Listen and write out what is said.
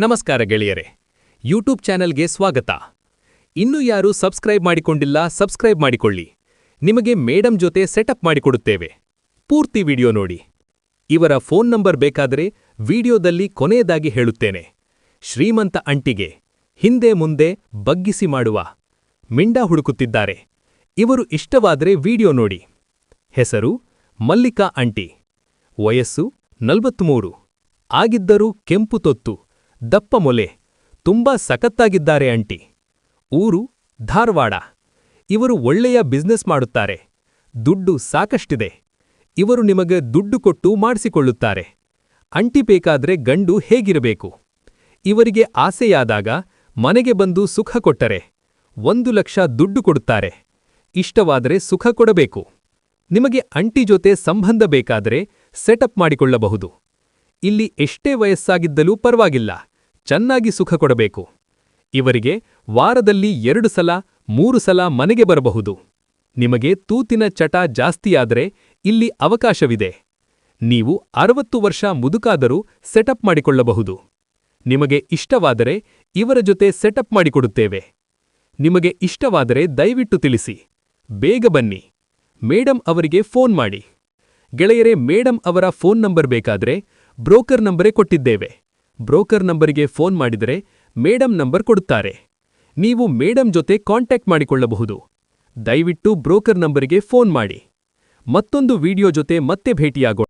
ನಮಸ್ಕಾರ ಗೆಳೆಯರೆ, ಯೂಟ್ಯೂಬ್ ಚಾನೆಲ್ಗೆ ಸ್ವಾಗತ. ಇನ್ನೂ ಯಾರು ಸಬ್ಸ್ಕ್ರೈಬ್ ಮಾಡಿಕೊಂಡಿಲ್ಲ, ಸಬ್ಸ್ಕ್ರೈಬ್ ಮಾಡಿಕೊಳ್ಳಿ. ನಿಮಗೆ ಮೇಡಮ್ ಜೊತೆ ಸೆಟಪ್ ಮಾಡಿಕೊಡುತ್ತೇವೆ. ಪೂರ್ತಿ ವಿಡಿಯೋ ನೋಡಿ. ಇವರ ಫೋನ್ ನಂಬರ್ ಬೇಕಾದರೆ ವಿಡಿಯೋದಲ್ಲಿ ಕೊನೆಯದಾಗಿ ಹೇಳುತ್ತೇನೆ. ಶ್ರೀಮಂತ ಅಂಟಿಗೆ ಹಿಂದೆ ಮುಂದೆ ಬಗ್ಗಿಸಿ ಮಾಡುವ ಮಿಂಡ ಹುಡುಕುತ್ತಿದ್ದಾರೆ. ಇವರು ಇಷ್ಟವಾದರೆ ವಿಡಿಯೋ ನೋಡಿ. ಹೆಸರು ಮಲ್ಲಿಕಾ ಅಂಟಿ. ವಯಸ್ಸು 43. ಆಗಿದ್ದರೂ ಕೆಂಪು ತೊತ್ತು, ದಪ್ಪ ಮೊಲೆ, ತುಂಬಾ ಸಖತ್ತಾಗಿದ್ದಾರೆ ಅಂಟಿ. ಊರು ಧಾರವಾಡ. ಇವರು ಒಳ್ಳೆಯ ಬಿಸ್ನೆಸ್ ಮಾಡುತ್ತಾರೆ. ದುಡ್ಡು ಸಾಕಷ್ಟಿದೆ. ಇವರು ನಿಮಗೆ ದುಡ್ಡು ಕೊಟ್ಟು ಮಾಡಿಸಿಕೊಳ್ಳುತ್ತಾರೆ. ಅಂಟಿ ಬೇಕಾದ್ರೆ ಗಂಡು ಹೇಗಿರಬೇಕು? ಇವರಿಗೆ ಆಸೆಯಾದಾಗ ಮನೆಗೆ ಬಂದು ಸುಖ ಕೊಟ್ಟರೆ 1 ಲಕ್ಷ ದುಡ್ಡು ಕೊಡುತ್ತಾರೆ. ಇಷ್ಟವಾದರೆ ಸುಖ ಕೊಡಬೇಕು. ನಿಮಗೆ ಅಂಟಿ ಜೊತೆ ಸಂಬಂಧ ಬೇಕಾದರೆ ಸೆಟಪ್ ಮಾಡಿಕೊಳ್ಳಬಹುದು. ಇಲ್ಲಿ ಎಷ್ಟೇ ವಯಸ್ಸಾಗಿದ್ದಲೂ ಪರವಾಗಿಲ್ಲ, ಚೆನ್ನಾಗಿ ಸುಖ ಕೊಡಬೇಕು. ಇವರಿಗೆ ವಾರದಲ್ಲಿ 2 ಸಲ 3 ಸಲ ಮನೆಗೆ ಬರಬಹುದು. ನಿಮಗೆ ತೂತಿನ ಚಟ ಜಾಸ್ತಿಯಾದರೆ ಇಲ್ಲಿ ಅವಕಾಶವಿದೆ. ನೀವು 60 ವರ್ಷ ಮುದುಕಾದರೂ ಸೆಟಪ್ ಮಾಡಿಕೊಳ್ಳಬಹುದು. ನಿಮಗೆ ಇಷ್ಟವಾದರೆ ಇವರ ಜೊತೆ ಸೆಟಪ್ ಮಾಡಿಕೊಡುತ್ತೇವೆ. ನಿಮಗೆ ಇಷ್ಟವಾದರೆ ದಯವಿಟ್ಟು ತಿಳಿಸಿ. ಬೇಗ ಬನ್ನಿ. ಮೇಡಮ್ ಅವರಿಗೆ ಫೋನ್ ಮಾಡಿ. ಗೆಳೆಯರೇ, ಮೇಡಮ್ ಅವರ ಫೋನ್ ನಂಬರ್ ಬೇಕಾದರೆ ಬ್ರೋಕರ್ ನಂಬರೇ ಕೊಟ್ಟಿದ್ದೇವೆ. ಬ್ರೋಕರ್ ನಂಬರಿಗೆ ಫೋನ್ ಮಾಡಿದರೆ ಮೇಡಮ್ ನಂಬರ್ ಕೊಡುತ್ತಾರೆ. ನೀವು ಮೇಡಮ್ ಜೊತೆ ಕಾಂಟ್ಯಾಕ್ಟ್ ಮಾಡಿಕೊಳ್ಳಬಹುದು. ದಯವಿಟ್ಟು ಬ್ರೋಕರ್ ನಂಬರಿಗೆ ಫೋನ್ ಮಾಡಿ. ಮತ್ತೊಂದು ವಿಡಿಯೋ ಜೊತೆ ಮತ್ತೆ ಭೇಟಿಯಾಗೋಣ.